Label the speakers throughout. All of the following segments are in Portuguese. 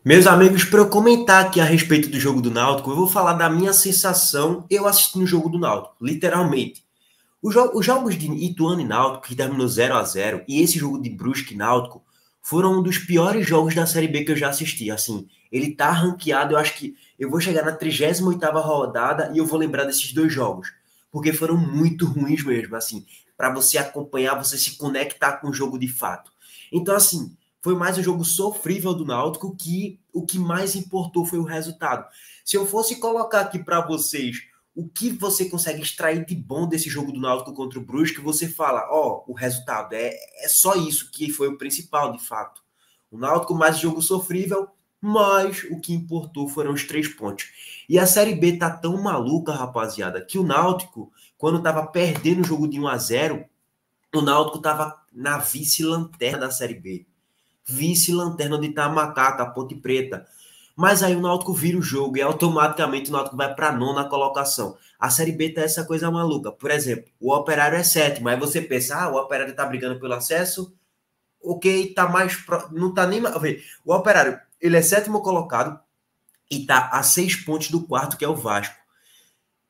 Speaker 1: Meus amigos, para eu comentar aqui a respeito do jogo do Náutico, eu vou falar da minha sensação eu assistindo o jogo do Náutico, literalmente. Os jogos de Ituano e Náutico, que terminou 0-0, e esse jogo de Brusque e Náutico, foram um dos piores jogos da Série B que eu já assisti. Assim, ele tá ranqueado, eu acho que eu vou chegar na 38ª rodada e eu vou lembrar desses dois jogos, porque foram muito ruins mesmo, assim, para você acompanhar, você se conectar com o jogo de fato. Então, assim, foi mais um jogo sofrível do Náutico que o que mais importou foi o resultado. Se eu fosse colocar aqui para vocês o que você consegue extrair de bom desse jogo do Náutico contra o Brusque, você fala, ó, o resultado é só isso que foi o principal, de fato. O Náutico mais jogo sofrível, mas o que importou foram os 3 pontos. E a Série B tá tão maluca, rapaziada, que o Náutico, quando tava perdendo o jogo de 1-0, o Náutico tava na vice-lanterna da Série B. Vice-lanterna onde tá a Macaca, a Ponte Preta. Mas aí o Náutico vira o jogo e automaticamente o Náutico vai para a nona colocação. A Série B tá essa coisa maluca. Por exemplo, o Operário é sétimo. Aí você pensa, o Operário tá brigando pelo acesso. Ok, tá mais. Não tá nem. O Operário, ele é sétimo colocado e tá a 6 pontos do quarto, que é o Vasco.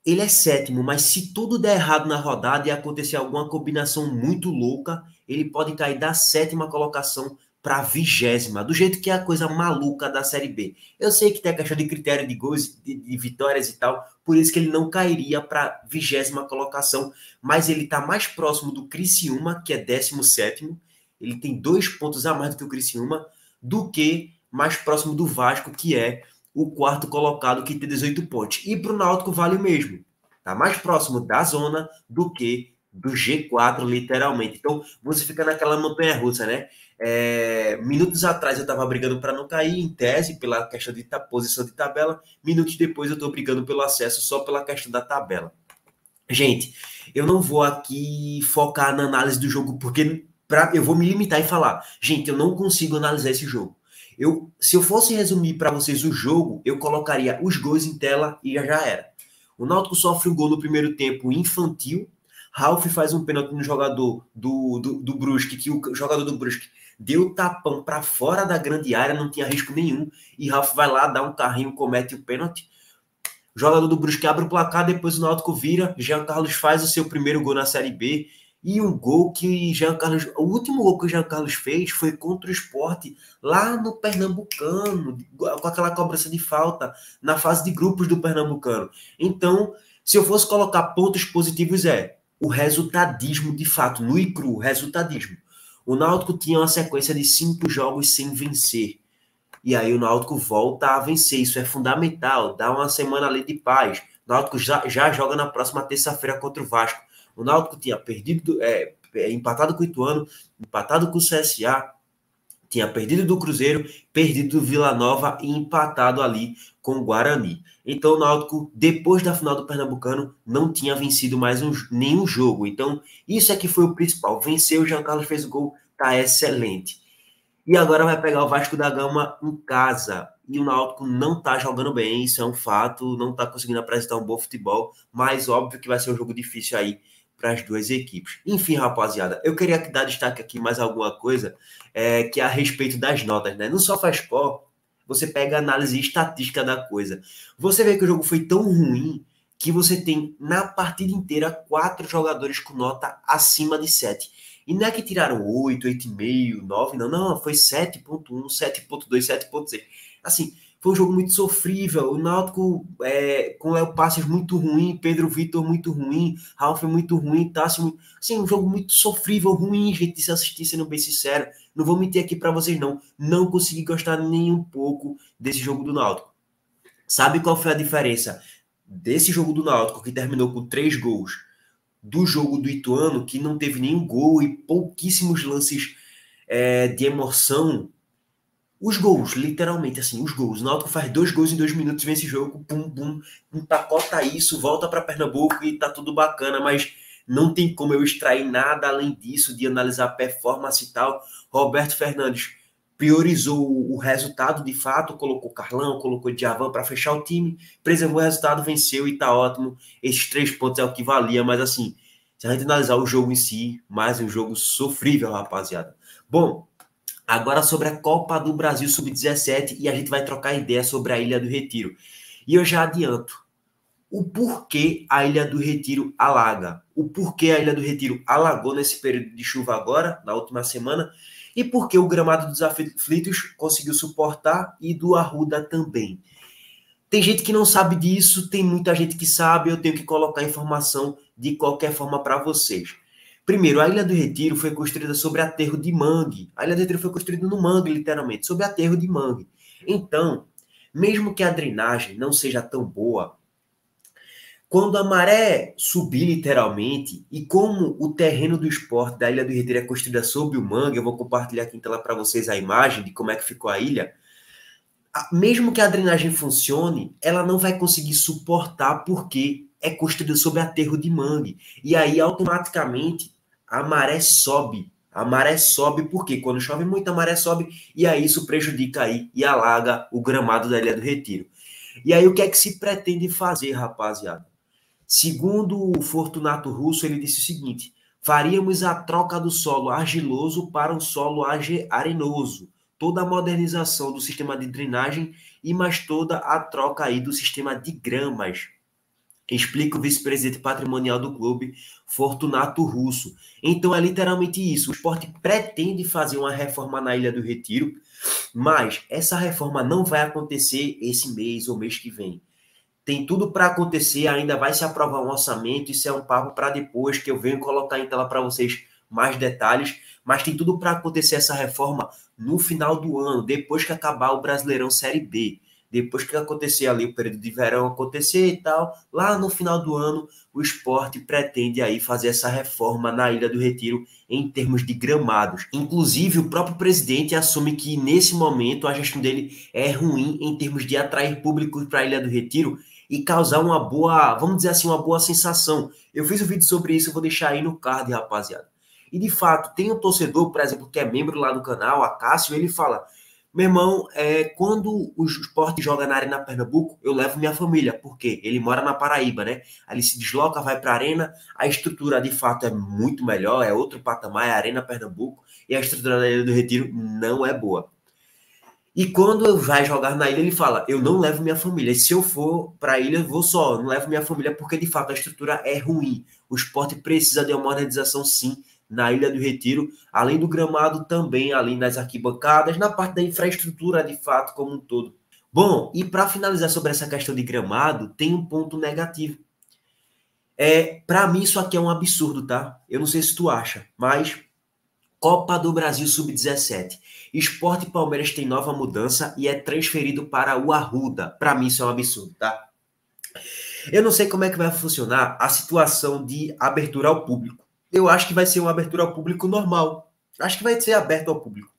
Speaker 1: Ele é sétimo, mas se tudo der errado na rodada e acontecer alguma combinação muito louca, ele pode cair da sétima colocação para a 20ª, do jeito que é a coisa maluca da Série B. Eu sei que tem a questão de critério de gols, de vitórias e tal, por isso que ele não cairia para a 20ª colocação, mas ele está mais próximo do Criciúma, que é 17º, ele tem 2 pontos a mais do que o Criciúma, do que mais próximo do Vasco, que é o quarto colocado, que tem 18 pontos. E para o Náutico vale o mesmo. Está mais próximo da zona do que do G4, literalmente. Então, você fica naquela montanha-russa, né? Minutos atrás eu estava brigando para não cair, em tese, pela questão de posição de tabela. Minutos depois eu estou brigando pelo acesso só pela questão da tabela. Gente, eu não vou aqui focar na análise do jogo, porque eu vou me limitar e falar, gente, eu não consigo analisar esse jogo. Se eu fosse resumir para vocês o jogo, eu colocaria os gols em tela e já era. O Náutico sofre um gol no primeiro tempo infantil. Ralf faz um pênalti no jogador do Brusque, que o jogador do Brusque deu tapão para fora da grande área, não tinha risco nenhum. E Ralf vai lá, dá um carrinho, comete o pênalti. O jogador do Brusque abre o placar, depois o Náutico vira. Jean Carlos faz o seu primeiro gol na Série B. E um gol que Jean Carlos. O último gol que o Jean Carlos fez foi contra o Sport, lá no Pernambucano, com aquela cobrança de falta, na fase de grupos do Pernambucano. Então, se eu fosse colocar pontos positivos, o resultadismo de fato, nu e cru, resultadismo. O Náutico tinha uma sequência de 5 jogos sem vencer. E aí o Náutico volta a vencer. Isso é fundamental. Dá uma semana ali de paz. O Náutico já joga na próxima terça-feira contra o Vasco. O Náutico tinha perdido, empatado com o Ituano, empatado com o CSA, tinha perdido do Cruzeiro, perdido do Vila Nova e empatado ali com o Guarani. Então o Náutico, depois da final do Pernambucano, não tinha vencido mais nenhum jogo. Então isso é que foi o principal. Venceu, o Jean Carlos fez o gol, tá excelente. E agora vai pegar o Vasco da Gama em casa. E o Náutico não tá jogando bem, isso é um fato, não tá conseguindo apresentar um bom futebol, mas óbvio que vai ser um jogo difícil aí para as duas equipes. Enfim, rapaziada, eu queria dar destaque aqui mais alguma coisa, que é a respeito das notas, né? No SofaScore, você pega a análise estatística da coisa. Você vê que o jogo foi tão ruim que você tem, na partida inteira, 4 jogadores com nota acima de 7. E não é que tiraram 8, 8,5, 9, não, foi 7,1, 7,2, 7,6. Assim, foi um jogo muito sofrível. O Náutico com o Léo Passos muito ruim, Pedro Vitor muito ruim, Ralf muito ruim, Tássio muito... Assim, um jogo muito sofrível, ruim, gente, de se assistir, sendo bem sincero. Não vou mentir aqui para vocês, não. Não consegui gostar nem um pouco desse jogo do Náutico. Sabe qual foi a diferença desse jogo do Náutico, que terminou com 3 gols, do jogo do Ituano, que não teve nenhum gol e pouquíssimos lances de emoção? Os gols, literalmente, assim, os gols. O Náutico faz 2 gols em 2 minutos, vence o jogo, pum, pum, empacota isso, volta para Pernambuco e tá tudo bacana, mas não tem como eu extrair nada além disso, de analisar performance e tal. Roberto Fernandes priorizou o resultado de fato, colocou Carlão, colocou Djavan para fechar o time, preservou o resultado, venceu e tá ótimo. Esses 3 pontos é o que valia, mas assim, se a gente analisar o jogo em si, mais um jogo sofrível, rapaziada. Bom, Agora sobre a Copa do Brasil Sub-17 e a gente vai trocar ideia sobre a Ilha do Retiro. E eu já adianto o porquê a Ilha do Retiro alaga, o porquê a Ilha do Retiro alagou nesse período de chuva agora, na última semana, e porque o gramado dos Aflitos conseguiu suportar e do Arruda também. Tem gente que não sabe disso, tem muita gente que sabe, eu tenho que colocar informação de qualquer forma para vocês. Primeiro, a Ilha do Retiro foi construída sobre aterro de mangue. A Ilha do Retiro foi construída no mangue, literalmente, sobre aterro de mangue. Então, mesmo que a drenagem não seja tão boa, quando a maré subir literalmente, e como o terreno do esporte da Ilha do Retiro é construída sob o mangue, eu vou compartilhar aqui em tela para vocês a imagem de como é que ficou a ilha, mesmo que a drenagem funcione, ela não vai conseguir suportar porque é construída sob aterro de mangue. E aí, automaticamente, a maré sobe. A maré sobe porque quando chove muito, a maré sobe e aí isso prejudica aí e alaga o gramado da Ilha do Retiro. E aí, o que é que se pretende fazer, rapaziada? Segundo o Fortunato Russo, ele disse o seguinte: faríamos a troca do solo argiloso para um solo arenoso, toda a modernização do sistema de drenagem e mais toda a troca aí do sistema de gramas. Explica o vice-presidente patrimonial do clube, Fortunato Russo. Então é literalmente isso. O esporte pretende fazer uma reforma na Ilha do Retiro, mas essa reforma não vai acontecer esse mês ou mês que vem. Tem tudo para acontecer, ainda vai se aprovar um orçamento, isso é um papo para depois, que eu venho colocar em tela para vocês mais detalhes, mas tem tudo para acontecer essa reforma no final do ano, depois que acabar o Brasileirão Série B, depois que acontecer ali o período de verão acontecer e tal, lá no final do ano, o esporte pretende aí fazer essa reforma na Ilha do Retiro em termos de gramados. Inclusive, o próprio presidente assume que nesse momento a gestão dele é ruim em termos de atrair público para a Ilha do Retiro e causar uma boa, vamos dizer assim, uma boa sensação. Eu fiz um vídeo sobre isso, eu vou deixar aí no card, rapaziada. E de fato, tem um torcedor, por exemplo, que é membro lá do canal, a Cássio, ele fala: meu irmão, quando o Sport joga na Arena Pernambuco, eu levo minha família, porque ele mora na Paraíba, né? Aí ele se desloca, vai para a Arena, a estrutura de fato é muito melhor, é outro patamar, é a Arena Pernambuco, e a estrutura da Ilha do Retiro não é boa. E quando eu vai jogar na ilha, ele fala: eu não levo minha família. E se eu for para a ilha, eu vou só, não levo minha família, porque de fato a estrutura é ruim. O esporte precisa de uma modernização, sim, na Ilha do Retiro, além do gramado também, ali nas arquibancadas, na parte da infraestrutura de fato como um todo. Bom, e para finalizar sobre essa questão de gramado, tem um ponto negativo. Para mim isso aqui é um absurdo, tá? Eu não sei se tu acha, mas Copa do Brasil Sub-17. Sport e Palmeiras tem nova mudança e é transferido para o Arruda. Para mim isso é um absurdo, tá? Eu não sei como é que vai funcionar a situação de abertura ao público. Eu acho que vai ser uma abertura ao público normal. Acho que vai ser aberto ao público.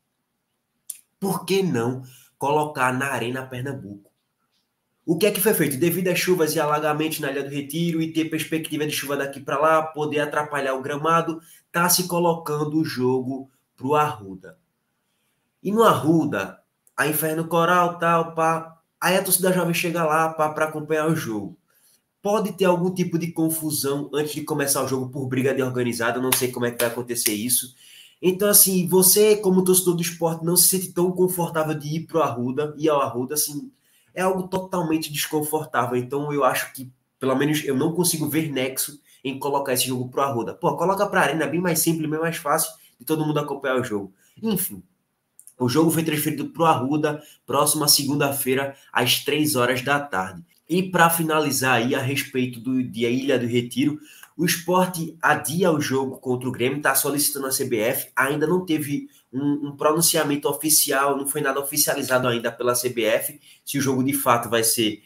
Speaker 1: Por que não colocar na Arena Pernambuco? O que é que foi feito? Devido às chuvas e alagamentos na Ilha do Retiro e ter perspectiva de chuva daqui para lá, poder atrapalhar o gramado, tá se colocando o jogo pro Arruda. E no Arruda, a Inferno Coral, tal, pá, aí a torcida jovem chega lá para acompanhar o jogo. Pode ter algum tipo de confusão antes de começar o jogo por briga de organizada, não sei como é que vai acontecer isso. Então, assim, você, como torcedor do esporte, não se sente tão confortável de ir pro Arruda, e ao Arruda, assim, é algo totalmente desconfortável. Então, eu acho que, pelo menos, eu não consigo ver nexo em colocar esse jogo pro Arruda. Pô, coloca pra Arena, é bem mais simples, bem mais fácil de todo mundo acompanhar o jogo. Enfim, o jogo foi transferido pro Arruda, próxima segunda-feira, às 3 horas da tarde. E para finalizar aí a respeito de Ilha do Retiro, o Sport adia o jogo contra o Grêmio, está solicitando a CBF, ainda não teve um pronunciamento oficial, não foi nada oficializado ainda pela CBF, se o jogo de fato vai ser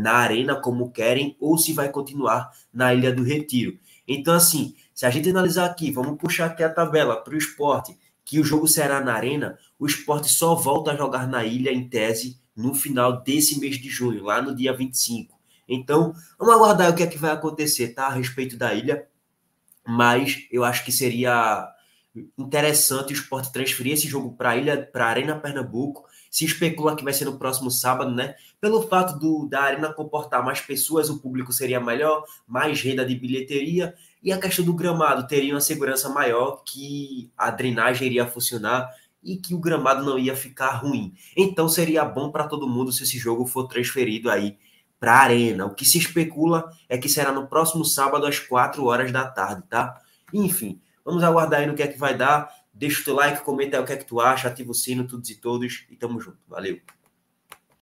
Speaker 1: na Arena, como querem, ou se vai continuar na Ilha do Retiro. Então, assim, se a gente analisar aqui, vamos puxar aqui a tabela para o Sport, que o jogo será na Arena, o Sport só volta a jogar na Ilha, em tese, no final desse mês de junho, lá no dia 25. Então, vamos aguardar o que é que vai acontecer, tá? A respeito da ilha. Mas eu acho que seria interessante o Sport transferir esse jogo para a ilha, para a Arena Pernambuco. Se especula que vai ser no próximo sábado, né? Pelo fato da Arena comportar mais pessoas, o público seria melhor, mais renda de bilheteria. E a questão do gramado teria uma segurança maior, que a drenagem iria funcionar e que o gramado não ia ficar ruim. Então seria bom para todo mundo se esse jogo for transferido aí para a Arena. O que se especula é que será no próximo sábado às 4 horas da tarde, tá? Enfim, vamos aguardar aí no que é que vai dar. Deixa o teu like, comenta aí o que é que tu acha, ativa o sino, todos e todos, e tamo junto. Valeu!